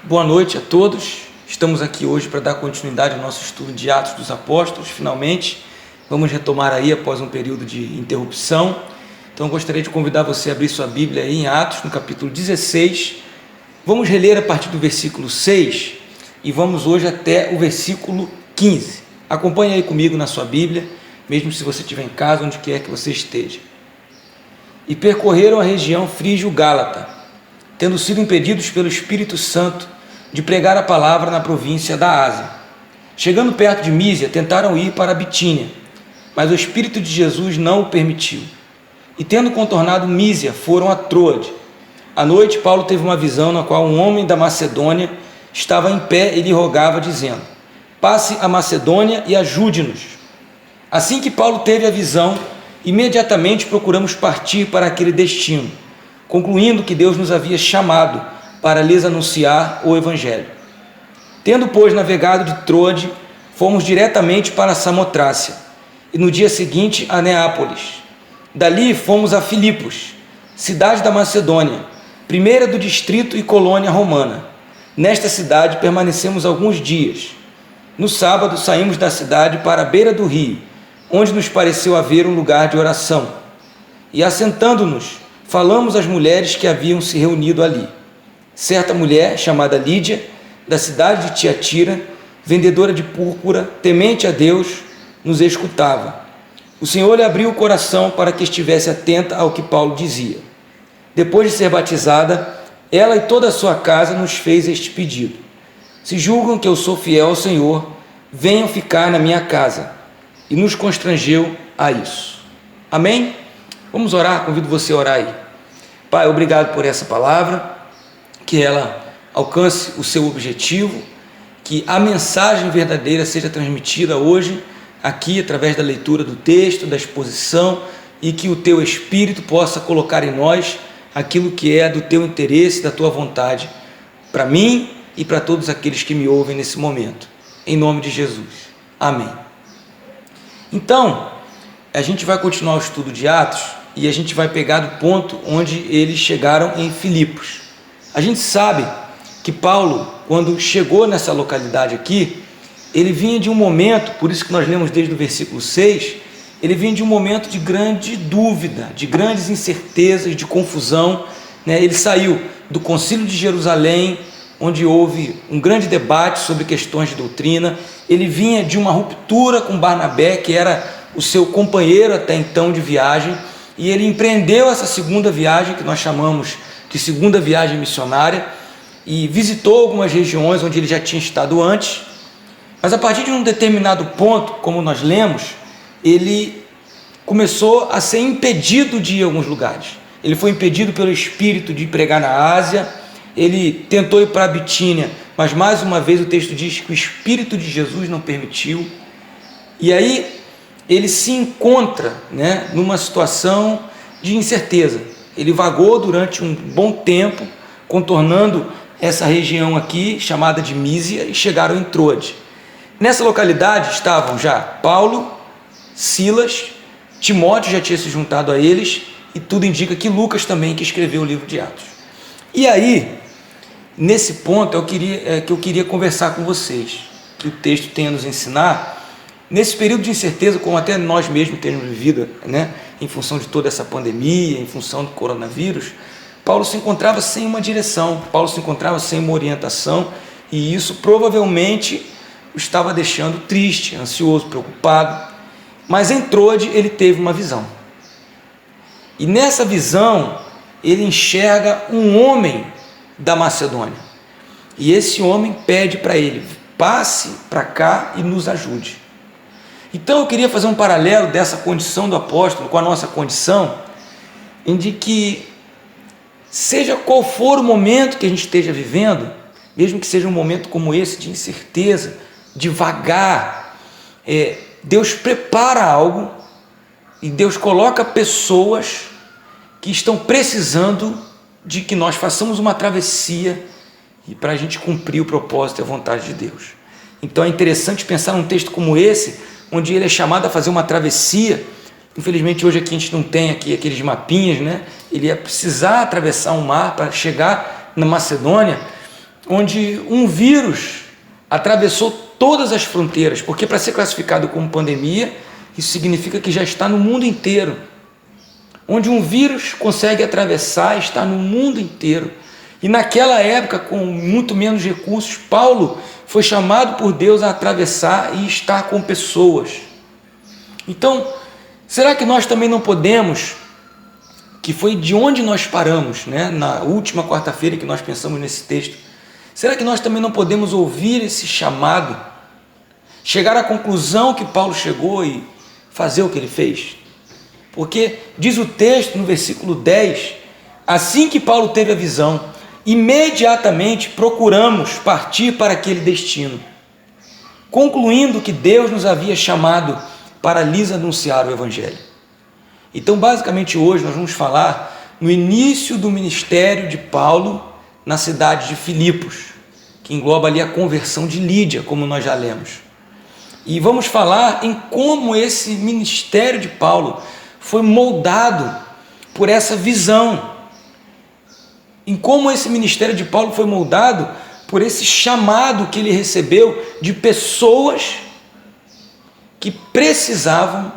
Boa noite a todos. Estamos aqui hoje para dar continuidade ao nosso estudo de Atos dos Apóstolos. Finalmente, vamos retomar aí após um período de interrupção. Então, gostaria de convidar você a abrir sua Bíblia aí em Atos, no capítulo 16. Vamos reler a partir do versículo 6 e vamos hoje até o versículo 15. Acompanhe aí comigo na sua Bíblia, mesmo se você estiver em casa, onde quer que você esteja. E percorreram a região frígio-gálata, tendo sido impedidos pelo Espírito Santo de pregar a palavra na província da Ásia. Chegando perto de Mísia, tentaram ir para a Bitínia, mas o Espírito de Jesus não o permitiu. E tendo contornado Mísia, foram a Troade. À noite, Paulo teve uma visão na qual um homem da Macedônia estava em pé e lhe rogava, dizendo: passe a Macedônia e ajude-nos. Assim que Paulo teve a visão, imediatamente procuramos partir para aquele destino, concluindo que Deus nos havia chamado para lhes anunciar o Evangelho. Tendo, pois, navegado de Troade, fomos diretamente para Samotrácia, e no dia seguinte a Neápolis. Dali fomos a Filipos, cidade da Macedônia, primeira do distrito e colônia romana. Nesta cidade permanecemos alguns dias. No sábado saímos da cidade para a beira do rio, onde nos pareceu haver um lugar de oração. E assentando-nos, falamos às mulheres que haviam se reunido ali. Certa mulher, chamada Lídia, da cidade de Tiatira, vendedora de púrpura, temente a Deus, nos escutava. O Senhor lhe abriu o coração para que estivesse atenta ao que Paulo dizia. Depois de ser batizada, ela e toda a sua casa nos fez este pedido: se julgam que eu sou fiel ao Senhor, venham ficar na minha casa. E nos constrangeu a isso. Amém? Vamos orar, convido você a orar aí. Pai, obrigado por essa palavra, que ela alcance o seu objetivo, que a mensagem verdadeira seja transmitida hoje, aqui, através da leitura do texto, da exposição, e que o teu Espírito possa colocar em nós aquilo que é do teu interesse, da tua vontade, para mim e para todos aqueles que me ouvem nesse momento. Em nome de Jesus. Amém. Então, a gente vai continuar o estudo de Atos e a gente vai pegar do ponto onde eles chegaram em Filipos. A gente sabe que Paulo, quando chegou nessa localidade aqui, ele vinha de um momento, por isso que nós lemos desde o versículo 6, ele vinha de um momento de grande dúvida, de grandes incertezas, de confusão, né? Ele saiu do Concílio de Jerusalém, onde houve um grande debate sobre questões de doutrina. Ele vinha de uma ruptura com Barnabé, que era o seu companheiro até então de viagem, e ele empreendeu essa segunda viagem, que nós chamamos de segunda viagem missionária, e visitou algumas regiões onde ele já tinha estado antes, mas a partir de um determinado ponto, como nós lemos, ele começou a ser impedido de ir a alguns lugares. Ele foi impedido pelo Espírito de pregar na Ásia, ele tentou ir para a Bitínia, mas mais uma vez o texto diz que o Espírito de Jesus não permitiu, e aí ele se encontra, né, numa situação de incerteza. Ele vagou durante um bom tempo, contornando essa região aqui, chamada de Mísia, e chegaram em Troade. Nessa localidade estavam já Paulo, Silas, Timóteo já tinha se juntado a eles, e tudo indica que Lucas também, que escreveu o livro de Atos. E aí, nesse ponto, eu queria conversar com vocês, que o texto tem a nos ensinar, nesse período de incerteza, como até nós mesmos temos vivido, né, em função de toda essa pandemia, em função do coronavírus, Paulo se encontrava sem uma direção, Paulo se encontrava sem uma orientação, e isso provavelmente o estava deixando triste, ansioso, preocupado. Mas em Troade ele teve uma visão, e nessa visão ele enxerga um homem da Macedônia, e esse homem pede para ele: passe para cá e nos ajude. Então eu queria fazer um paralelo dessa condição do apóstolo com a nossa condição, em de que, seja qual for o momento que a gente esteja vivendo, mesmo que seja um momento como esse de incerteza, de vagar, Deus prepara algo e Deus coloca pessoas que estão precisando de que nós façamos uma travessia e para a gente cumprir o propósito e a vontade de Deus. Então é interessante pensar num texto como esse, onde ele é chamado a fazer uma travessia. Infelizmente hoje aqui a gente não tem aqui aqueles mapinhas, né? Ele ia precisar atravessar um mar para chegar na Macedônia, onde um vírus atravessou todas as fronteiras, porque para ser classificado como pandemia, isso significa que já está no mundo inteiro. Onde um vírus consegue atravessar, está no mundo inteiro. E naquela época, com muito menos recursos, Paulo foi chamado por Deus a atravessar e estar com pessoas. Então, será que nós também não podemos, que foi de onde nós paramos, né? Na última quarta-feira que nós pensamos nesse texto, será que nós também não podemos ouvir esse chamado, chegar à conclusão que Paulo chegou e fazer o que ele fez? Porque diz o texto no versículo 10, assim que Paulo teve a visão, imediatamente procuramos partir para aquele destino, concluindo que Deus nos havia chamado para lhes anunciar o Evangelho. Então, basicamente, hoje nós vamos falar no início do ministério de Paulo na cidade de Filipos, que engloba ali a conversão de Lídia, como nós já lemos. E vamos falar em como esse ministério de Paulo foi moldado por essa visão, em como esse ministério de Paulo foi moldado por esse chamado que ele recebeu de pessoas que precisavam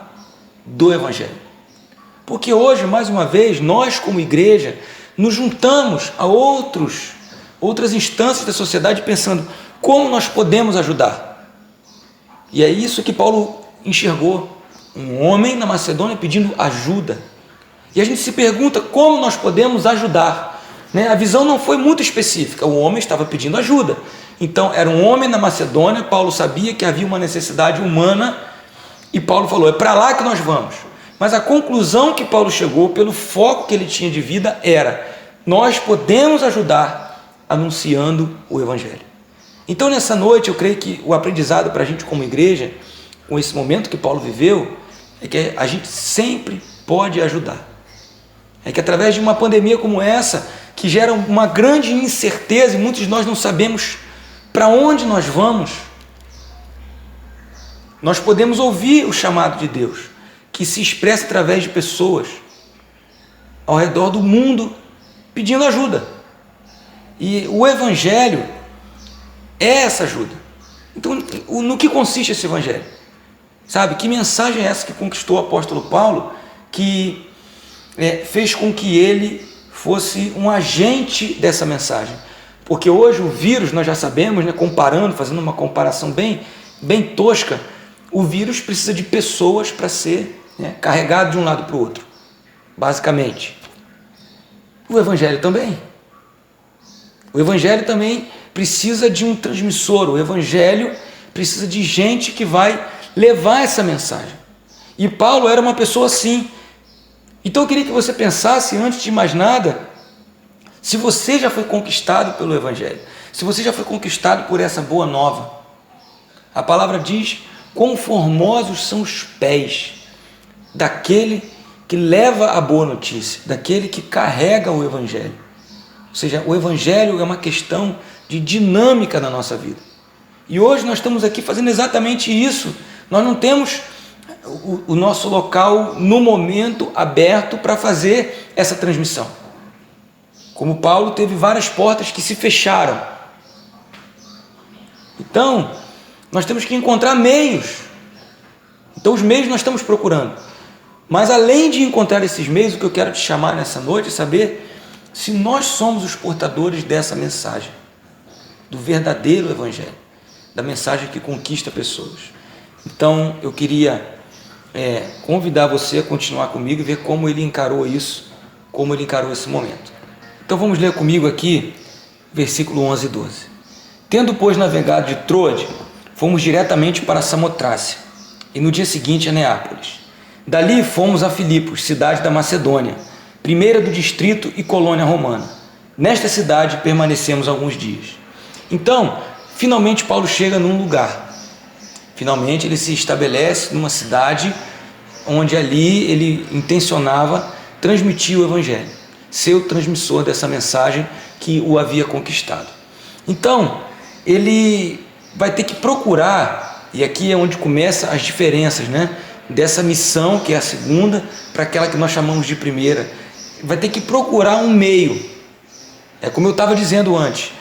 do Evangelho. Porque hoje, mais uma vez, nós como igreja nos juntamos a outras instâncias da sociedade pensando como nós podemos ajudar. E é isso que Paulo enxergou, um homem na Macedônia pedindo ajuda. E a gente se pergunta como nós podemos ajudar, né? A visão não foi muito específica, o homem estava pedindo ajuda. Então era um homem na Macedônia, Paulo sabia que havia uma necessidade humana e Paulo falou, é para lá que nós vamos. Mas a conclusão que Paulo chegou, pelo foco que ele tinha de vida, era, nós podemos ajudar anunciando o Evangelho. Então nessa noite eu creio que o aprendizado para a gente como igreja, com esse momento que Paulo viveu, é que a gente sempre pode ajudar. É que através de uma pandemia como essa, que gera uma grande incerteza e muitos de nós não sabemos para onde nós vamos, nós podemos ouvir o chamado de Deus, que se expressa através de pessoas ao redor do mundo pedindo ajuda. E o Evangelho é essa ajuda. Então, no que consiste esse Evangelho? Sabe, que mensagem é essa que conquistou o apóstolo Paulo, que fez com que ele fosse um agente dessa mensagem? Porque hoje o vírus, nós já sabemos, né, fazendo uma comparação bem tosca, o vírus precisa de pessoas para ser carregado de um lado para o outro, basicamente. O Evangelho também. O Evangelho também precisa de um transmissor, o Evangelho precisa de gente que vai levar essa mensagem. E Paulo era uma pessoa assim. Então eu queria que você pensasse, antes de mais nada, se você já foi conquistado pelo Evangelho, se você já foi conquistado por essa boa nova. A palavra diz, quão formosos são os pés daquele que leva a boa notícia, daquele que carrega o Evangelho. Ou seja, o Evangelho é uma questão de dinâmica na nossa vida. E hoje nós estamos aqui fazendo exatamente isso. Nós não temos o nosso local no momento aberto para fazer essa transmissão. Como Paulo teve várias portas que se fecharam. Então, nós temos que encontrar meios. Então, os meios nós estamos procurando. Mas, além de encontrar esses meios, o que eu quero te chamar nessa noite é saber se nós somos os portadores dessa mensagem, do verdadeiro Evangelho, da mensagem que conquista pessoas. Então, eu queria convidar você a continuar comigo e ver como ele encarou isso, como ele encarou esse momento. Então, vamos ler comigo aqui, versículo 11 e 12. Tendo, pois, navegado de Troade, fomos diretamente para Samotrácia, e no dia seguinte a Neápolis. Dali fomos a Filipos, cidade da Macedônia, primeira do distrito e colônia romana. Nesta cidade permanecemos alguns dias. Então, finalmente Paulo chega num lugar. Finalmente ele se estabelece numa cidade onde ali ele intencionava transmitir o Evangelho, ser o transmissor dessa mensagem que o havia conquistado. Então, ele vai ter que procurar, e aqui é onde começam as diferenças, né? Dessa missão, que é a segunda, para aquela que nós chamamos de primeira. Vai ter que procurar um meio. É como eu estava dizendo antes.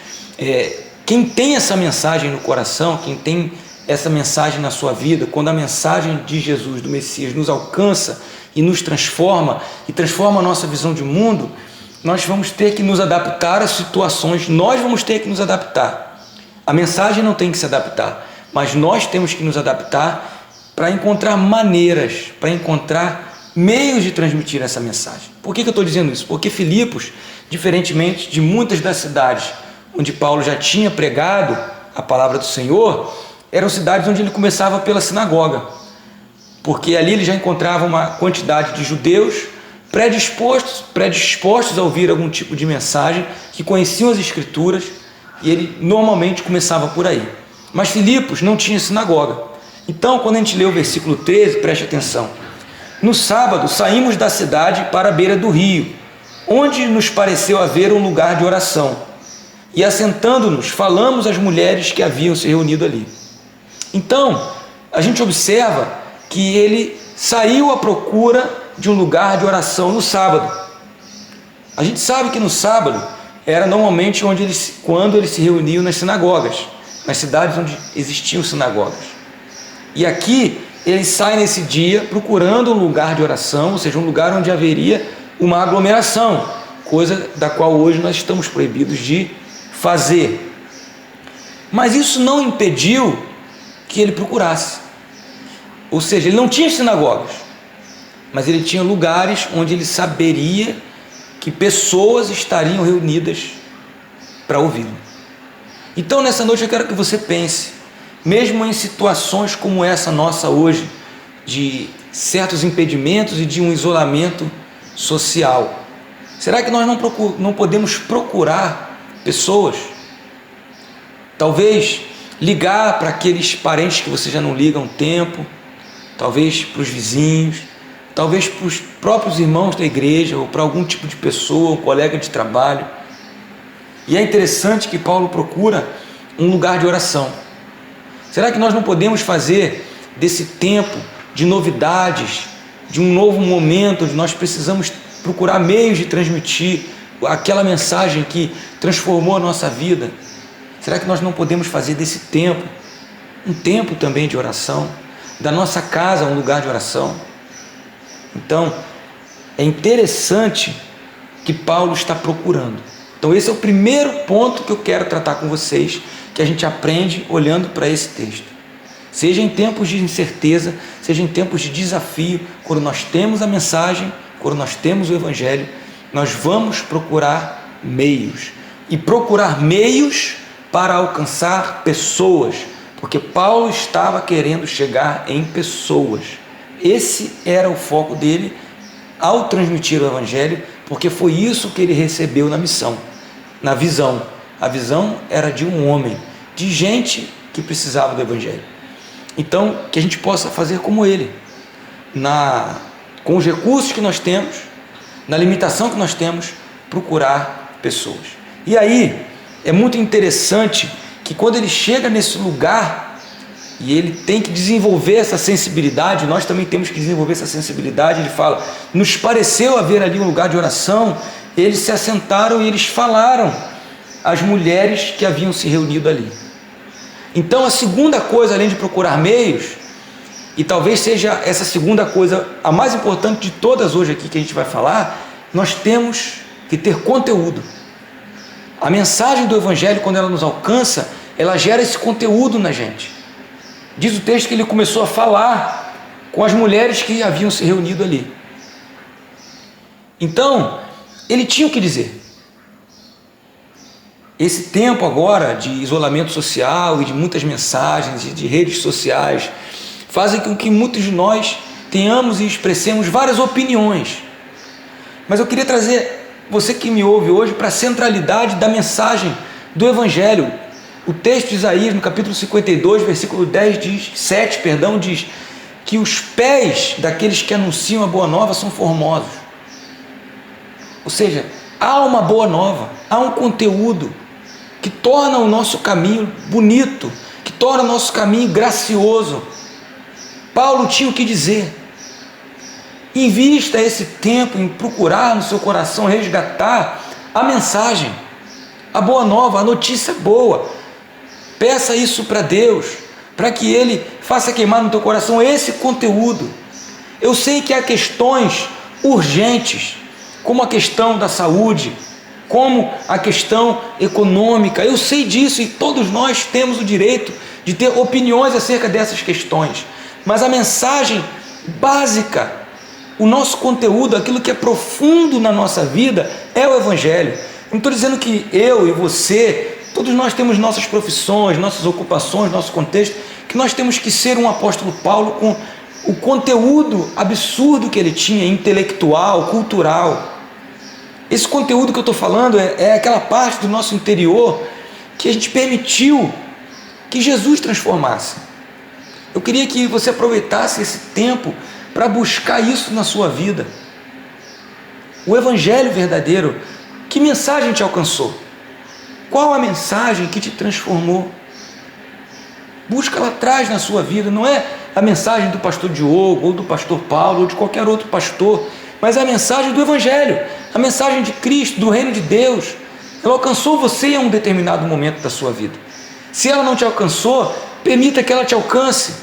Quem tem essa mensagem no coração, quem tem essa mensagem na sua vida, quando a mensagem de Jesus, do Messias, nos alcança e nos transforma, e transforma a nossa visão de mundo, nós vamos ter que nos adaptar às situações, nós vamos ter que nos adaptar. A mensagem não tem que se adaptar, mas nós temos que nos adaptar para encontrar maneiras, para encontrar meios de transmitir essa mensagem. Por que eu estou dizendo isso? Porque Filipos, diferentemente de muitas das cidades onde Paulo já tinha pregado a palavra do Senhor, eram cidades onde ele começava pela sinagoga, porque ali ele já encontrava uma quantidade de judeus predispostos a ouvir algum tipo de mensagem, que conheciam as Escrituras, e ele normalmente começava por aí. Mas Filipos não tinha sinagoga. Então, quando a gente lê o versículo 13, preste atenção. No sábado, saímos da cidade para a beira do rio, onde nos pareceu haver um lugar de oração. E assentando-nos, falamos às mulheres que haviam se reunido ali. Então, a gente observa que ele saiu à procura de um lugar de oração no sábado. A gente sabe que no sábado era normalmente quando eles se reuniam nas sinagogas, nas cidades onde existiam sinagogas. E aqui ele sai nesse dia procurando um lugar de oração, ou seja, um lugar onde haveria uma aglomeração, coisa da qual hoje nós estamos proibidos de fazer. Mas isso não impediu que ele procurasse. Ou seja, ele não tinha sinagogas, mas ele tinha lugares onde ele saberia que pessoas estariam reunidas para ouvi-lo. Então, nessa noite eu quero que você pense, mesmo em situações como essa nossa hoje, de certos impedimentos e de um isolamento social, será que nós não podemos procurar pessoas? Talvez ligar para aqueles parentes que você já não liga há um tempo, talvez para os vizinhos, talvez para os próprios irmãos da igreja, ou para algum tipo de pessoa, um colega de trabalho. E é interessante que Paulo procura um lugar de oração. Será que nós não podemos fazer desse tempo de novidades, de um novo momento, onde nós precisamos procurar meios de transmitir aquela mensagem que transformou a nossa vida? Será que nós não podemos fazer desse tempo um tempo também de oração, da nossa casa um lugar de oração? Então, é interessante que Paulo está procurando. Então, esse é o primeiro ponto que eu quero tratar com vocês, que a gente aprende olhando para esse texto. Seja em tempos de incerteza, seja em tempos de desafio, quando nós temos a mensagem, quando nós temos o Evangelho, nós vamos procurar meios. E procurar meios para alcançar pessoas, porque Paulo estava querendo chegar em pessoas. Esse era o foco dele ao transmitir o Evangelho, porque foi isso que ele recebeu na missão, na visão. A visão era de um homem, de gente que precisava do Evangelho. Então, que a gente possa fazer como ele, com os recursos que nós temos, na limitação que nós temos, procurar pessoas. E aí, é muito interessante que quando ele chega nesse lugar, e ele tem que desenvolver essa sensibilidade, nós também temos que desenvolver essa sensibilidade. Ele fala, nos pareceu haver ali um lugar de oração, eles se assentaram e eles falaram às mulheres que haviam se reunido ali. Então, a segunda coisa, além de procurar meios, e talvez seja essa segunda coisa a mais importante de todas hoje aqui que a gente vai falar, nós temos que ter conteúdo. A mensagem do Evangelho, quando ela nos alcança, ela gera esse conteúdo na gente. Diz o texto que ele começou a falar com as mulheres que haviam se reunido ali. Então, ele tinha o que dizer. Esse tempo agora de isolamento social e de muitas mensagens e de redes sociais fazem com que muitos de nós tenhamos e expressemos várias opiniões. Mas eu queria trazer você que me ouve hoje para a centralidade da mensagem do Evangelho. O texto de Isaías, no capítulo 52, versículo 7, diz que os pés daqueles que anunciam a boa nova são formosos. Ou seja, há uma boa nova, há um conteúdo que torna o nosso caminho bonito, que torna o nosso caminho gracioso. Paulo tinha o que dizer. Invista esse tempo em procurar no seu coração resgatar a mensagem a boa nova, a notícia boa. Peça isso para Deus, para que Ele faça queimar no teu coração esse conteúdo. Eu sei que há questões urgentes, como a questão da saúde, como a questão econômica. Eu sei disso e todos nós temos o direito de ter opiniões acerca dessas questões. Mas a mensagem básica, o nosso conteúdo, aquilo que é profundo na nossa vida, é o Evangelho. Não estou dizendo que eu e você, todos nós temos nossas profissões, nossas ocupações, nosso contexto, que nós temos que ser um apóstolo Paulo com o conteúdo absurdo que ele tinha, intelectual, cultural. Esse conteúdo que eu estou falando é aquela parte do nosso interior que a gente permitiu que Jesus transformasse. Eu queria que você aproveitasse esse tempo para buscar isso na sua vida. O Evangelho verdadeiro, que mensagem te alcançou? Qual a mensagem que te transformou? Busca lá atrás na sua vida, não é a mensagem do pastor Diogo, ou do pastor Paulo, ou de qualquer outro pastor, mas a mensagem do Evangelho, a mensagem de Cristo, do reino de Deus. Ela alcançou você em um determinado momento da sua vida. Se ela não te alcançou, permita que ela te alcance,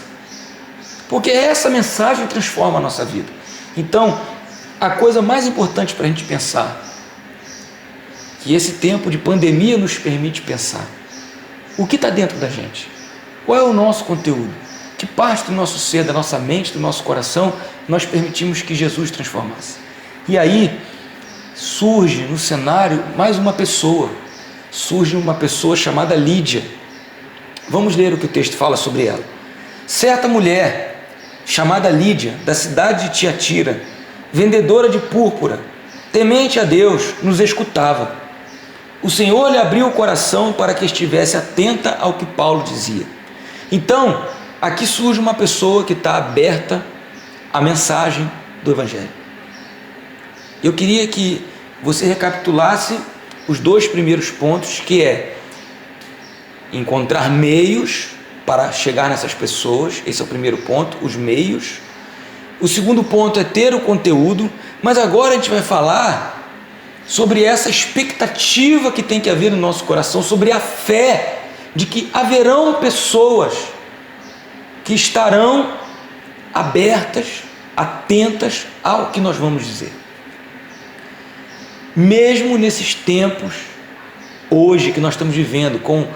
porque essa mensagem transforma a nossa vida. Então, a coisa mais importante para a gente pensar, que esse tempo de pandemia nos permite pensar, o que está dentro da gente? Qual é o nosso conteúdo? Que parte do nosso ser, da nossa mente, do nosso coração, nós permitimos que Jesus transformasse? E aí, surge no cenário mais uma pessoa. Surge uma pessoa chamada Lídia. Vamos ler o que o texto fala sobre ela. Certa mulher, chamada Lídia, da cidade de Tiatira, vendedora de púrpura, temente a Deus, nos escutava. O Senhor lhe abriu o coração para que estivesse atenta ao que Paulo dizia. Então, aqui surge uma pessoa que está aberta à mensagem do Evangelho. Eu queria que você recapitulasse os dois primeiros pontos, que é encontrar meios para chegar nessas pessoas. Esse é o primeiro ponto, os meios. O segundo ponto é ter o conteúdo, mas agora a gente vai falar sobre essa expectativa que tem que haver no nosso coração, sobre a fé de que haverão pessoas que estarão abertas, atentas ao que nós vamos dizer. Mesmo nesses tempos, hoje que nós estamos vivendo, com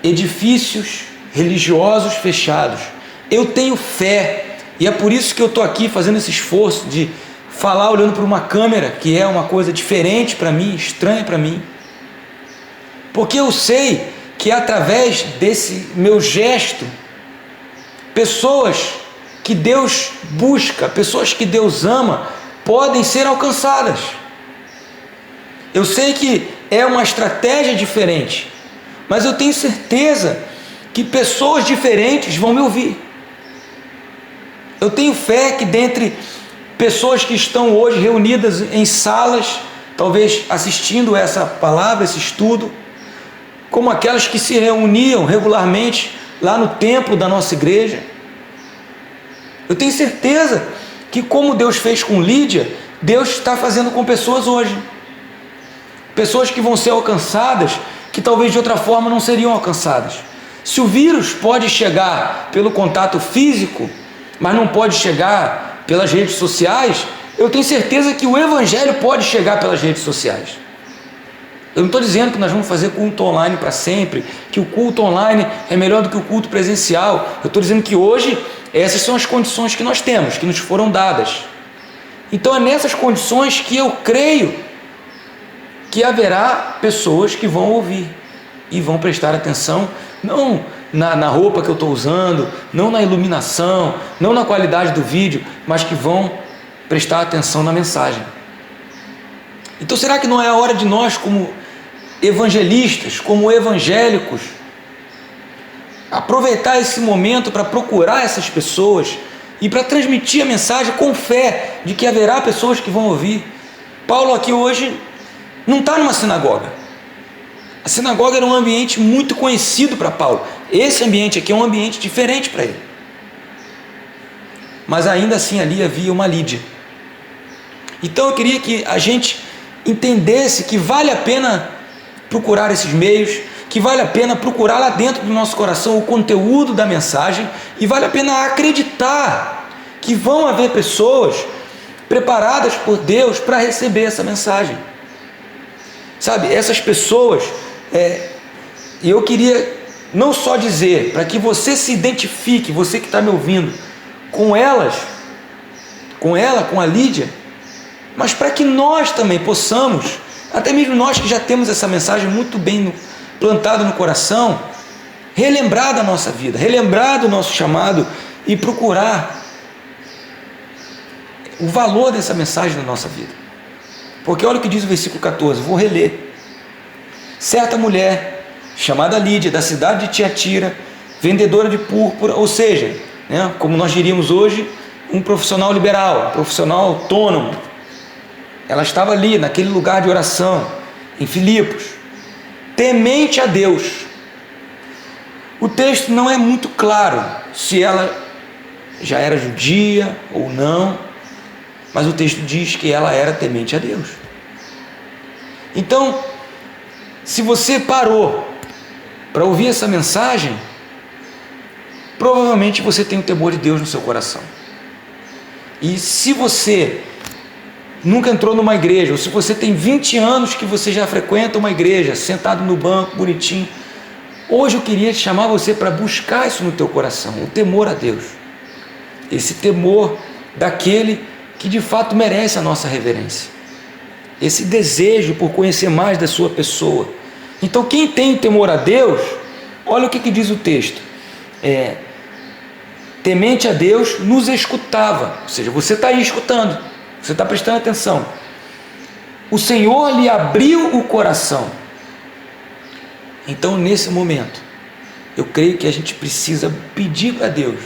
edifícios religiosos fechados, eu tenho fé, e é por isso que eu estou aqui fazendo esse esforço de falar olhando para uma câmera, que é uma coisa diferente para mim, estranha para mim, porque eu sei que através desse meu gesto, pessoas que Deus busca, pessoas que Deus ama, podem ser alcançadas. Eu sei que é uma estratégia diferente, mas eu tenho certeza que pessoas diferentes vão me ouvir. Eu tenho fé que dentre pessoas que estão hoje reunidas em salas, talvez assistindo essa palavra, esse estudo, como aquelas que se reuniam regularmente lá no templo da nossa igreja, eu tenho certeza que, como Deus fez com Lídia, Deus está fazendo com pessoas hoje. Pessoas que vão ser alcançadas, que talvez de outra forma não seriam alcançadas. Se o vírus pode chegar pelo contato físico, mas não pode chegar pelas redes sociais, eu tenho certeza que o Evangelho pode chegar pelas redes sociais. Eu não estou dizendo que nós vamos fazer culto online para sempre, que o culto online é melhor do que o culto presencial. Eu estou dizendo que hoje essas são as condições que nós temos, que nos foram dadas. Então é nessas condições que eu creio que haverá pessoas que vão ouvir e vão prestar atenção, não na roupa que eu estou usando, não na iluminação, não na qualidade do vídeo, mas que vão prestar atenção na mensagem. Então será que não é a hora de nós, como evangelistas, como evangélicos, aproveitar esse momento para procurar essas pessoas e para transmitir a mensagem com fé de que haverá pessoas que vão ouvir? Paulo aqui hoje não está numa sinagoga. A sinagoga era um ambiente muito conhecido para Paulo. Esse ambiente aqui é um ambiente diferente para ele. Mas ainda assim ali havia uma Lídia. Então eu queria que a gente entendesse que vale a pena procurar esses meios, que vale a pena procurar lá dentro do nosso coração o conteúdo da mensagem e vale a pena acreditar que vão haver pessoas preparadas por Deus para receber essa mensagem. Sabe, essas pessoas, e eu queria não só dizer, para que você se identifique, você que está me ouvindo, com elas, com ela, com a Lídia, mas para que nós também possamos, até mesmo nós que já temos essa mensagem muito bem plantada no coração, relembrar da nossa vida, relembrar do nosso chamado e procurar o valor dessa mensagem na nossa vida. Porque olha o que diz o versículo 14, vou reler. Certa mulher, chamada Lídia, da cidade de Tiatira, vendedora de púrpura, ou seja, como nós diríamos hoje, um profissional liberal, um profissional autônomo. Ela estava ali, naquele lugar de oração, em Filipos, temente a Deus. O texto não é muito claro se ela já era judia ou não, mas o texto diz que ela era temente a Deus. Então, se você parou para ouvir essa mensagem, provavelmente você tem o temor de Deus no seu coração. E se você nunca entrou numa igreja, ou se você tem 20 anos que você já frequenta uma igreja, sentado no banco, bonitinho, hoje eu queria chamar você para buscar isso no teu coração, o temor a Deus. Esse temor daquele que de fato merece a nossa reverência. Esse desejo por conhecer mais da sua pessoa. Então quem tem temor a Deus, olha o que diz o texto. Temente a Deus nos escutava. Ou seja, você está aí escutando, você está prestando atenção. O Senhor lhe abriu o coração. Então nesse momento, eu creio que a gente precisa pedir para Deus,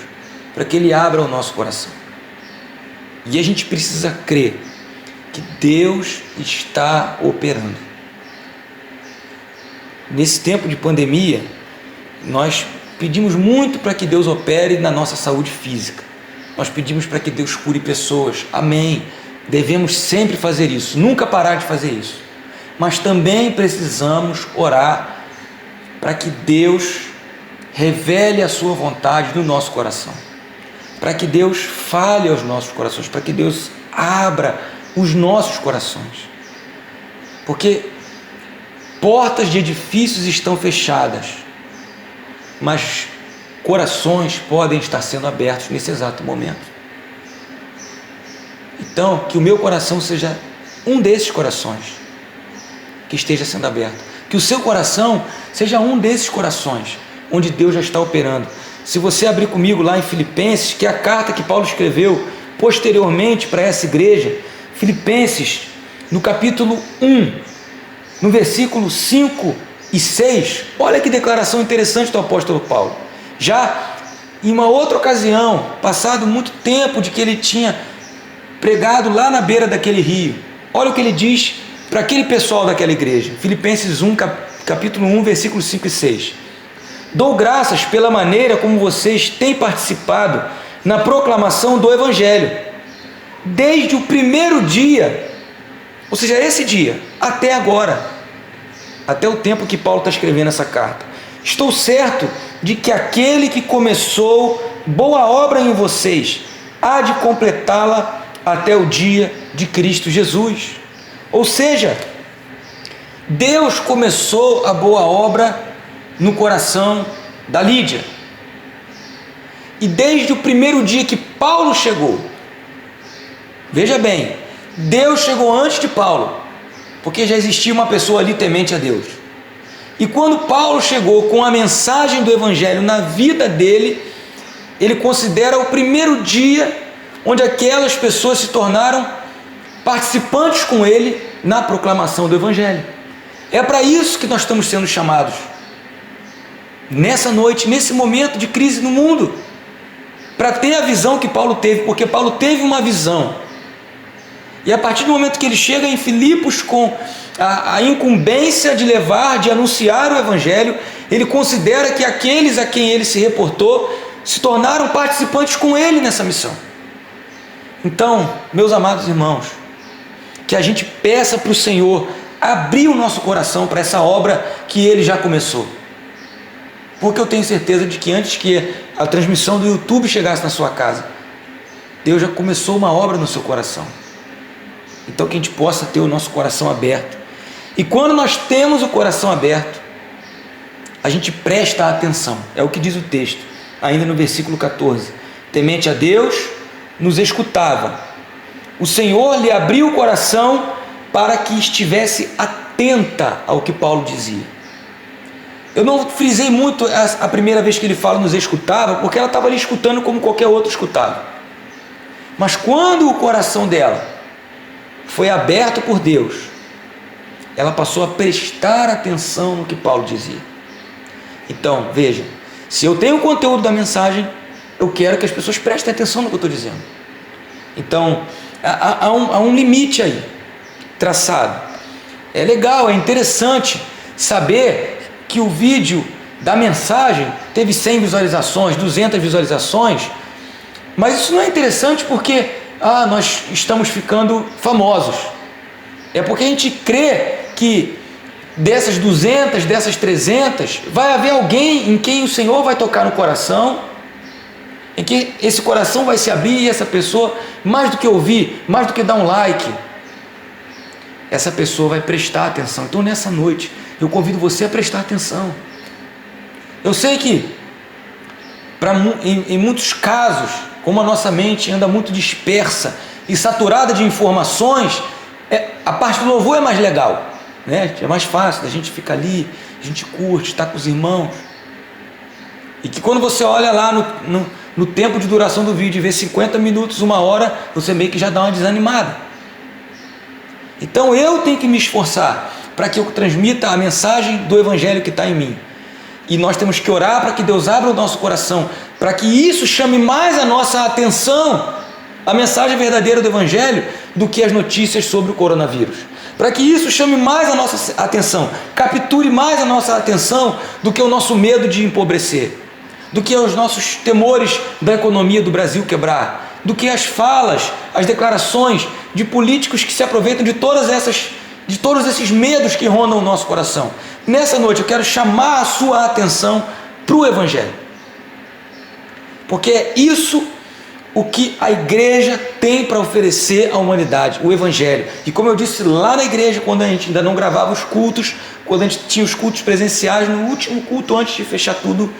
para que Ele abra o nosso coração. E a gente precisa crer que Deus está operando. Nesse tempo de pandemia, nós pedimos muito para que Deus opere na nossa saúde física. Nós pedimos para que Deus cure pessoas. Amém. Devemos sempre fazer isso, nunca parar de fazer isso. Mas também precisamos orar para que Deus revele a sua vontade no nosso coração. Para que Deus fale aos nossos corações, para que Deus abra os nossos corações. Porque portas de edifícios estão fechadas, mas corações podem estar sendo abertos nesse exato momento. Então, que o meu coração seja um desses corações que esteja sendo aberto. Que o seu coração seja um desses corações onde Deus já está operando. Se você abrir comigo lá em Filipenses, que é a carta que Paulo escreveu posteriormente para essa igreja, Filipenses, no capítulo 1, no versículo 5 e 6, olha que declaração interessante do apóstolo Paulo. Já em uma outra ocasião, passado muito tempo de que ele tinha pregado lá na beira daquele rio, olha o que ele diz para aquele pessoal daquela igreja, Filipenses 1, capítulo 1, versículos 5 e 6. Dou graças pela maneira como vocês têm participado na proclamação do Evangelho, desde o primeiro dia, ou seja, esse dia, até agora, até o tempo que Paulo está escrevendo essa carta. Estou certo de que aquele que começou boa obra em vocês, há de completá-la até o dia de Cristo Jesus. Ou seja, Deus começou a boa obra no coração da Lídia. E desde o primeiro dia que Paulo chegou, veja bem, Deus chegou antes de Paulo, porque já existia uma pessoa ali temente a Deus. E quando Paulo chegou com a mensagem do Evangelho na vida dele, ele considera o primeiro dia onde aquelas pessoas se tornaram participantes com ele na proclamação do Evangelho. É para isso que nós estamos sendo chamados. Nessa noite, nesse momento de crise no mundo, para ter a visão que Paulo teve, porque Paulo teve uma visão. E a partir do momento que ele chega em Filipos com a incumbência de levar, de anunciar o Evangelho, ele considera que aqueles a quem ele se reportou se tornaram participantes com ele nessa missão. Então, meus amados irmãos, que a gente peça para o Senhor abrir o nosso coração para essa obra que Ele já começou. Porque eu tenho certeza de que antes que a transmissão do YouTube chegasse na sua casa, Deus já começou uma obra no seu coração. Então que a gente possa ter o nosso coração aberto. E quando nós temos o coração aberto, a gente presta atenção. É o que diz o texto, ainda no versículo 14. Temente a Deus, nos escutava. O Senhor lhe abriu o coração para que estivesse atenta ao que Paulo dizia. Eu não frisei muito a primeira vez que ele fala nos escutava, porque ela estava ali escutando como qualquer outro escutava. Mas quando o coração dela foi aberto por Deus, ela passou a prestar atenção no que Paulo dizia. Então, veja, se eu tenho o conteúdo da mensagem, eu quero que as pessoas prestem atenção no que eu estou dizendo. Então, há um limite aí, traçado. É legal, é interessante saber que o vídeo da mensagem teve 100 visualizações, 200 visualizações, mas isso não é interessante porque nós estamos ficando famosos. É porque a gente crê que dessas 200, dessas 300, vai haver alguém em quem o Senhor vai tocar no coração, em que esse coração vai se abrir e essa pessoa, mais do que ouvir, mais do que dar um like, essa pessoa vai prestar atenção. Então nessa noite, eu convido você a prestar atenção. Eu sei que em muitos casos, como a nossa mente anda muito dispersa e saturada de informações, a parte do louvor é mais legal, né? É mais fácil, a gente fica ali, a gente curte, está com os irmãos. E que quando você olha lá no tempo de duração do vídeo e vê 50 minutos, 1 hora, você meio que já dá uma desanimada. Então eu tenho que me esforçar para que eu transmita a mensagem do Evangelho que está em mim. E nós temos que orar para que Deus abra o nosso coração, para que isso chame mais a nossa atenção, a mensagem verdadeira do Evangelho, do que as notícias sobre o coronavírus. Para que isso chame mais a nossa atenção, capture mais a nossa atenção do que o nosso medo de empobrecer, do que os nossos temores da economia do Brasil quebrar, do que as falas, as declarações de políticos que se aproveitam de todos esses medos que rondam o nosso coração. Nessa noite eu quero chamar a sua atenção para o Evangelho, porque é isso o que a igreja tem para oferecer à humanidade, o Evangelho. E como eu disse lá na igreja, quando a gente ainda não gravava os cultos, quando a gente tinha os cultos presenciais, no último culto antes de fechar tudo,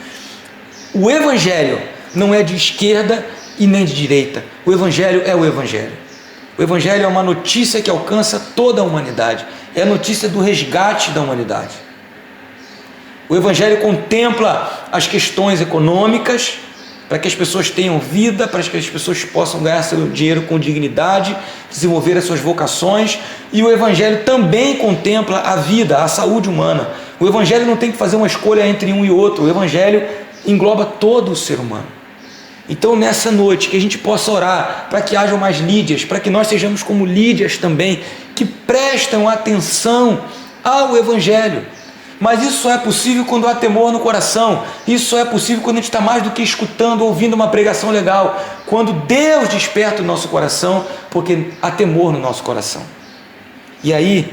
o Evangelho não é de esquerda e nem de direita. O Evangelho é o Evangelho. O Evangelho é uma notícia que alcança toda a humanidade. É a notícia do resgate da humanidade. O Evangelho contempla as questões econômicas, para que as pessoas tenham vida, para que as pessoas possam ganhar seu dinheiro com dignidade, desenvolver as suas vocações. E o Evangelho também contempla a vida, a saúde humana. O Evangelho não tem que fazer uma escolha entre um e outro. O Evangelho engloba todo o ser humano. Então nessa noite que a gente possa orar para que hajam mais Lídias, para que nós sejamos como Lídias também, que prestam atenção ao Evangelho. Mas isso só é possível quando há temor no coração. Isso só é possível quando a gente está mais do que escutando, ouvindo uma pregação legal. Quando Deus desperta o nosso coração, porque há temor no nosso coração. E aí,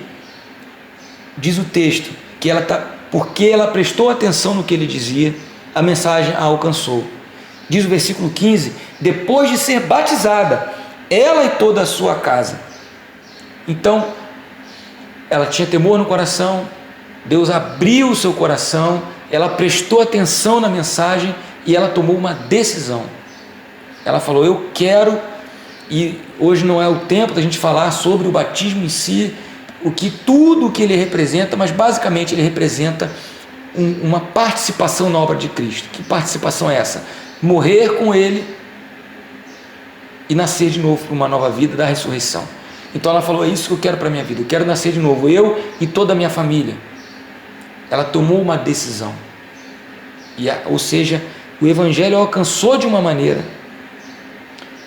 diz o texto, que porque ela prestou atenção no que ele dizia, a mensagem a alcançou. Diz o versículo 15, depois de ser batizada, ela e toda a sua casa. Então, ela tinha temor no coração, Deus abriu o seu coração, ela prestou atenção na mensagem e ela tomou uma decisão. Ela falou, eu quero, e hoje não é o tempo da gente falar sobre o batismo em si, tudo o que ele representa, mas basicamente ele representa uma participação na obra de Cristo. Que participação é essa? Morrer com ele e nascer de novo para uma nova vida da ressurreição. Então ela falou, é isso que eu quero para a minha vida, eu quero nascer de novo, eu e toda a minha família. Ela tomou uma decisão, ou seja, o Evangelho alcançou de uma maneira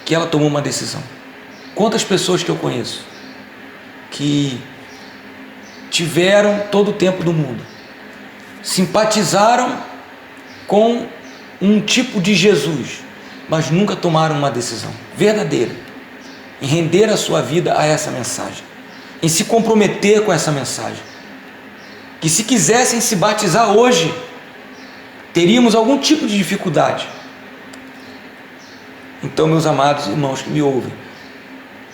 que ela tomou uma decisão. Quantas pessoas que eu conheço que tiveram todo o tempo do mundo, simpatizaram com um tipo de Jesus, mas nunca tomaram uma decisão verdadeira em render a sua vida a essa mensagem. em se comprometer com essa mensagem. Que se quisessem se batizar hoje, teríamos algum tipo de dificuldade. Então, meus amados irmãos que me ouvem,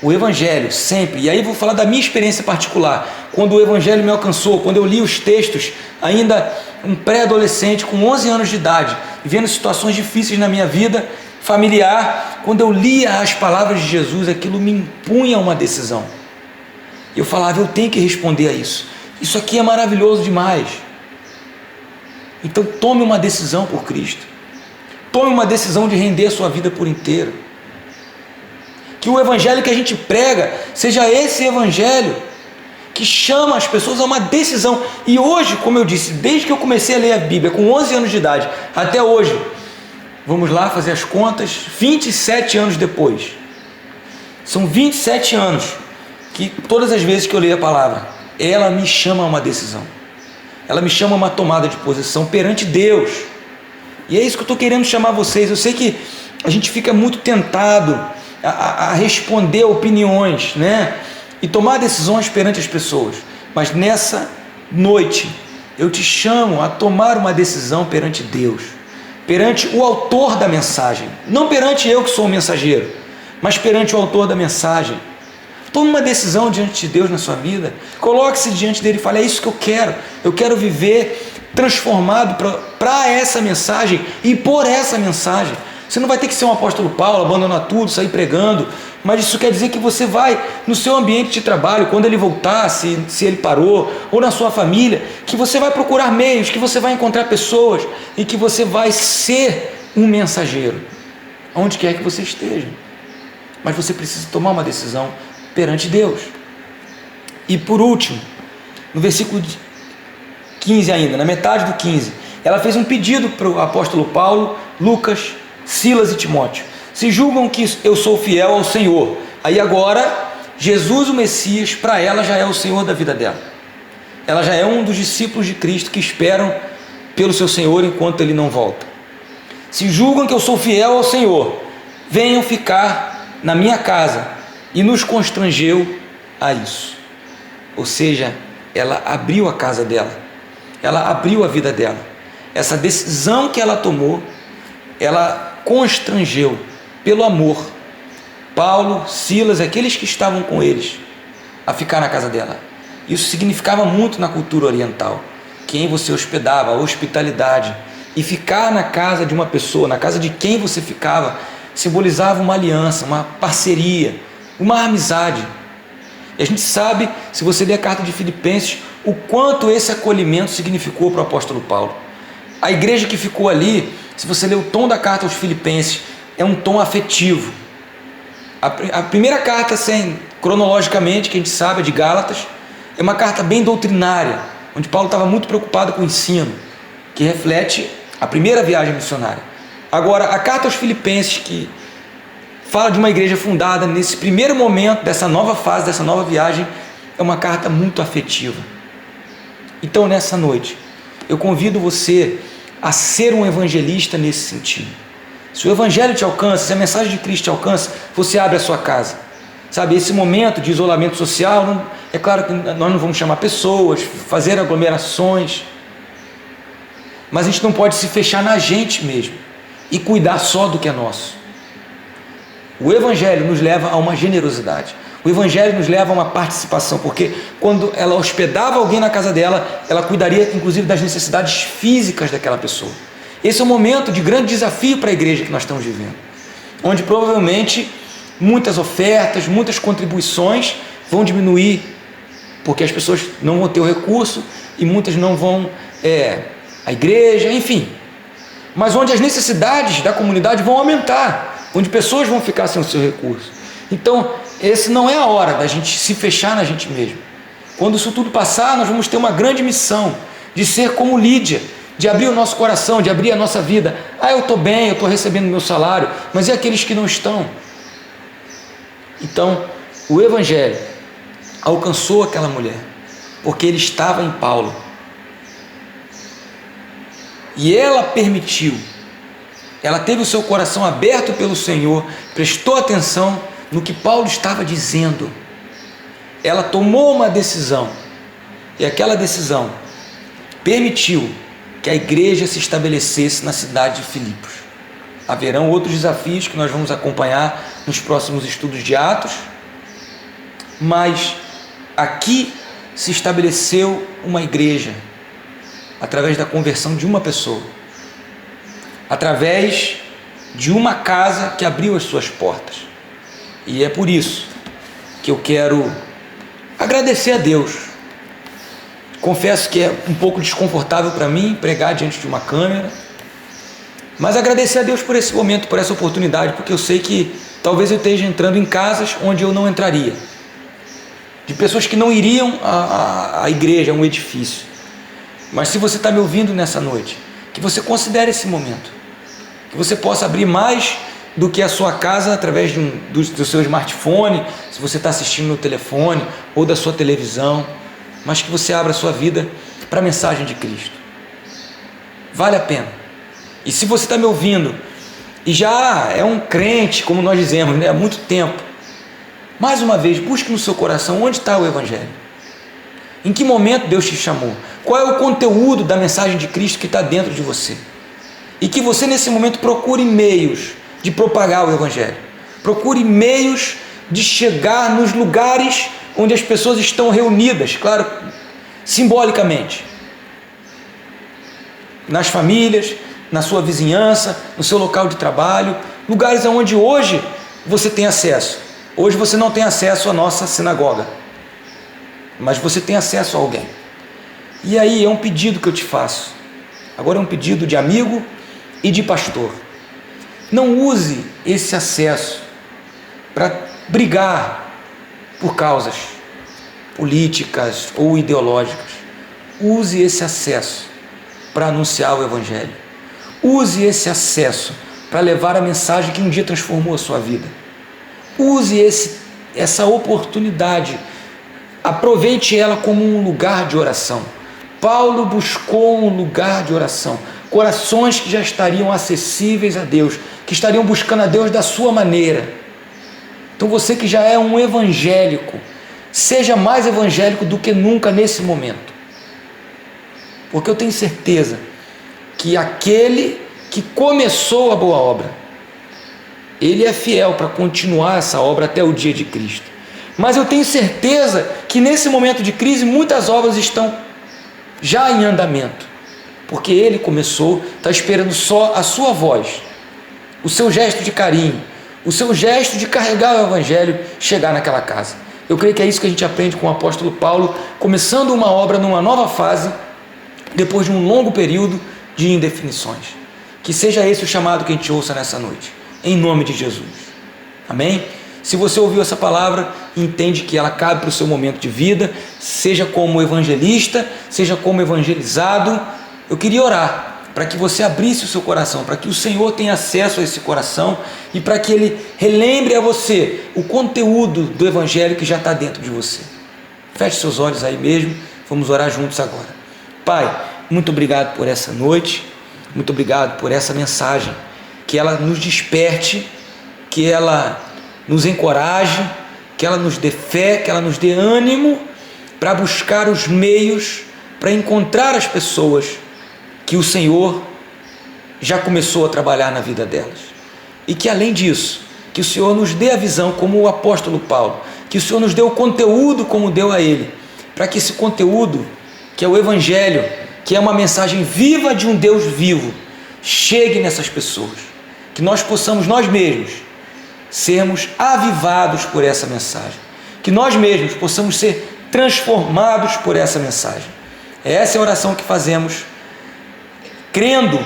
o Evangelho sempre, e aí vou falar da minha experiência particular, quando o Evangelho me alcançou, quando eu li os textos, ainda um pré-adolescente com 11 anos de idade, vivendo situações difíceis na minha vida familiar, quando eu lia as palavras de Jesus, aquilo me impunha uma decisão. Eu falava, eu tenho que responder a isso. Isso aqui é maravilhoso demais. Então tome uma decisão por Cristo. Tome uma decisão de render a sua vida por inteiro. Que o Evangelho que a gente prega seja esse Evangelho que chama as pessoas a uma decisão. E hoje, como eu disse, desde que eu comecei a ler a Bíblia, com 11 anos de idade, até hoje, vamos lá fazer as contas, 27 anos depois. São 27 anos que todas as vezes que eu leio a palavra, ela me chama a uma decisão. Ela me chama a uma tomada de posição perante Deus. E é isso que eu estou querendo chamar vocês. Eu sei que a gente fica muito tentado a responder opiniões, né? E tomar decisões perante as pessoas. Mas nessa noite, eu te chamo a tomar uma decisão perante Deus, perante o autor da mensagem. Não perante eu que sou o mensageiro, mas perante o autor da mensagem. Tome uma decisão diante de Deus na sua vida. Coloque-se diante dele e fale, é isso que eu quero. Eu quero viver transformado para essa mensagem e por essa mensagem. Você não vai ter que ser um apóstolo Paulo, abandonar tudo, sair pregando, mas isso quer dizer que você vai, no seu ambiente de trabalho, quando ele voltar, se ele parou, ou na sua família, que você vai procurar meios, que você vai encontrar pessoas e que você vai ser um mensageiro, onde quer que você esteja. Mas você precisa tomar uma decisão perante Deus. E por último, no versículo 15 ainda, na metade do 15, ela fez um pedido para o apóstolo Paulo, Lucas, Silas e Timóteo. Se julgam que eu sou fiel ao Senhor. Aí agora, Jesus o Messias, para ela já é o Senhor da vida dela. Ela já é um dos discípulos de Cristo que esperam pelo seu Senhor enquanto ele não volta. Se julgam que eu sou fiel ao Senhor, venham ficar na minha casa. E nos constrangeu a isso. Ou seja, ela abriu a casa dela. Ela abriu a vida dela. Essa decisão que ela tomou, ela constrangeu pelo amor Paulo, Silas, aqueles que estavam com eles, a ficar na casa dela. Isso significava muito na cultura oriental. Quem você hospedava, a hospitalidade. E ficar na casa de uma pessoa, na casa de quem você ficava, simbolizava uma aliança, uma parceria, uma amizade. E a gente sabe, se você ler a carta de Filipenses, o quanto esse acolhimento significou para o apóstolo Paulo. A igreja que ficou ali, se você ler o tom da carta aos Filipenses, é um tom afetivo. A primeira carta, cronologicamente, que a gente sabe, é de Gálatas, é uma carta bem doutrinária, onde Paulo estava muito preocupado com o ensino, que reflete a primeira viagem missionária. Agora, a carta aos Filipenses, que fala de uma igreja fundada nesse primeiro momento, dessa nova fase, dessa nova viagem, é uma carta muito afetiva. Então, nessa noite, eu convido você a ser um evangelista nesse sentido. Se o evangelho te alcança, se a mensagem de Cristo te alcança, você abre a sua casa. Sabe, esse momento de isolamento social, é claro que nós não vamos chamar pessoas, fazer aglomerações, mas a gente não pode se fechar na gente mesmo e cuidar só do que é nosso. O evangelho nos leva a uma generosidade. O evangelho nos leva a uma participação, porque quando ela hospedava alguém na casa dela, ela cuidaria inclusive das necessidades físicas daquela pessoa. Esse é um momento de grande desafio para a igreja que nós estamos vivendo, onde provavelmente muitas ofertas, muitas contribuições vão diminuir, porque as pessoas não vão ter o recurso e muitas não vão à igreja, enfim. Mas onde as necessidades da comunidade vão aumentar, onde pessoas vão ficar sem o seu recurso. Então, esse não é a hora da gente se fechar na gente mesmo. Quando isso tudo passar, nós vamos ter uma grande missão de ser como Lídia, de abrir o nosso coração, de abrir a nossa vida. Eu estou bem, eu estou recebendo meu salário, mas e aqueles que não estão? Então, o evangelho alcançou aquela mulher, porque ele estava em Paulo. E ela permitiu, ela teve o seu coração aberto pelo Senhor, prestou atenção no que Paulo estava dizendo. ela tomou uma decisão, e aquela decisão permitiu que a igreja se estabelecesse na cidade de Filipos. Haverão outros desafios que nós vamos acompanhar nos próximos estudos de Atos, mas aqui se estabeleceu uma igreja através da conversão de uma pessoa, através de uma casa que abriu as suas portas. E é por isso que eu quero agradecer a Deus. Confesso que é um pouco desconfortável para mim pregar diante de uma câmera, mas agradecer a Deus por esse momento, por essa oportunidade, porque eu sei que talvez eu esteja entrando em casas onde eu não entraria, de pessoas que não iriam à igreja, a um edifício. Mas se você está me ouvindo nessa noite, que você considere esse momento, que você possa abrir mais do que a sua casa através do seu smartphone, se você está assistindo no telefone ou da sua televisão, mas que você abra a sua vida para a mensagem de Cristo. Vale a pena. E se você está me ouvindo e já é um crente, como nós dizemos, né, há muito tempo, mais uma vez, busque no seu coração onde está o Evangelho. Em que momento Deus te chamou? Qual é o conteúdo da mensagem de Cristo que está dentro de você? E que você nesse momento procure meios de propagar o Evangelho. Procure meios de chegar nos lugares onde as pessoas estão reunidas, claro, simbolicamente. Nas famílias, na sua vizinhança, no seu local de trabalho, lugares onde hoje você tem acesso. Hoje você não tem acesso à nossa sinagoga, mas você tem acesso a alguém. E aí é um pedido que eu te faço. Agora é um pedido de amigo e de pastor. Não use esse acesso para brigar por causas políticas ou ideológicas. Use esse acesso para anunciar o Evangelho. Use esse acesso para levar a mensagem que um dia transformou a sua vida. Use essa oportunidade. Aproveite ela como um lugar de oração. Paulo buscou um lugar de oração. Corações que já estariam acessíveis a Deus, que estariam buscando a Deus da sua maneira. Então você que já é um evangélico, seja mais evangélico do que nunca nesse momento. Porque eu tenho certeza que aquele que começou a boa obra, ele é fiel para continuar essa obra até o dia de Cristo. Mas eu tenho certeza que nesse momento de crise muitas obras estão já em andamento, porque ele começou, está esperando só a sua voz, o seu gesto de carinho, o seu gesto de carregar o Evangelho chegar naquela casa. Eu creio que é isso que a gente aprende com o apóstolo Paulo, começando uma obra numa nova fase, depois de um longo período de indefinições. Que seja esse o chamado que a gente ouça nessa noite, em nome de Jesus. Amém? Se você ouviu essa palavra, entende que ela cabe para o seu momento de vida, seja como evangelista, seja como evangelizado. Eu queria orar para que você abrisse o seu coração, para que o Senhor tenha acesso a esse coração e para que Ele relembre a você o conteúdo do Evangelho que já está dentro de você. Feche seus olhos aí mesmo, vamos orar juntos agora. Pai, muito obrigado por essa noite, muito obrigado por essa mensagem, que ela nos desperte, que ela nos encoraje, que ela nos dê fé, que ela nos dê ânimo para buscar os meios, para encontrar as pessoas que o Senhor já começou a trabalhar na vida delas. E que além disso, que o Senhor nos dê a visão como o apóstolo Paulo, que o Senhor nos dê o conteúdo como deu a ele, para que esse conteúdo, que é o Evangelho, que é uma mensagem viva de um Deus vivo, chegue nessas pessoas, que nós possamos nós mesmos sermos avivados por essa mensagem, que nós mesmos possamos ser transformados por essa mensagem. Essa é a oração que fazemos, crendo,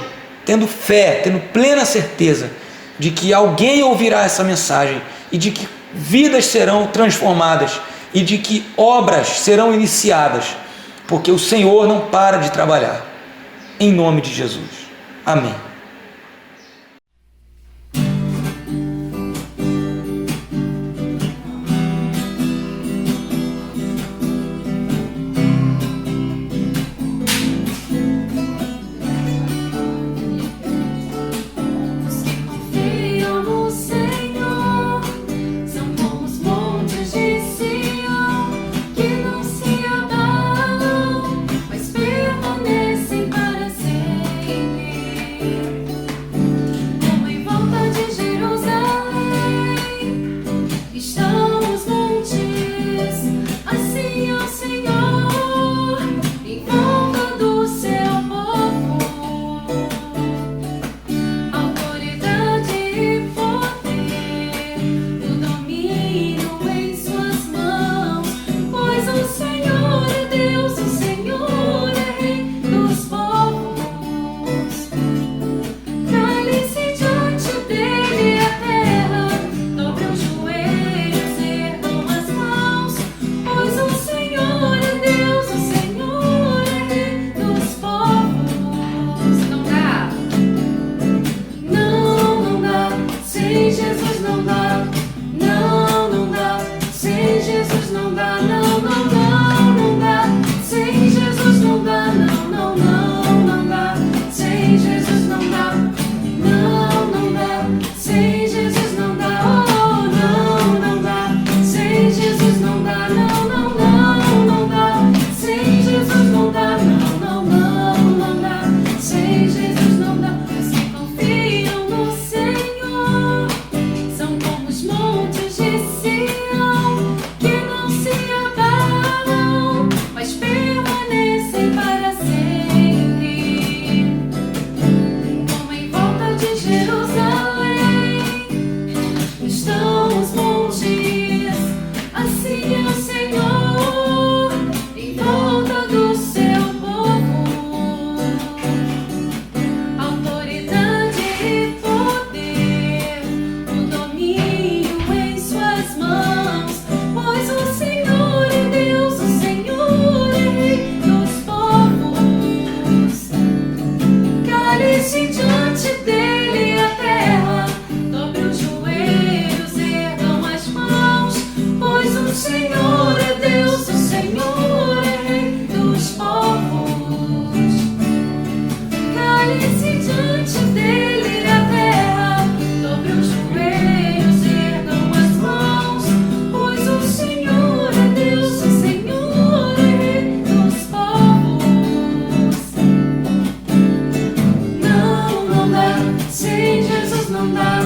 tendo fé, tendo plena certeza de que alguém ouvirá essa mensagem e de que vidas serão transformadas e de que obras serão iniciadas, porque o Senhor não para de trabalhar. Em nome de Jesus. Amém. não dá.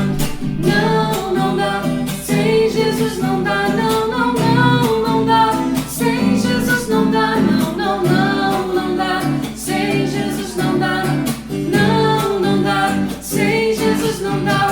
Não, não dá. Sem Jesus não dá. Não, não, não, não dá. Sem Jesus não dá. Não, não, não, não dá. Sem Jesus não dá. Não, não dá. Sem Jesus não dá.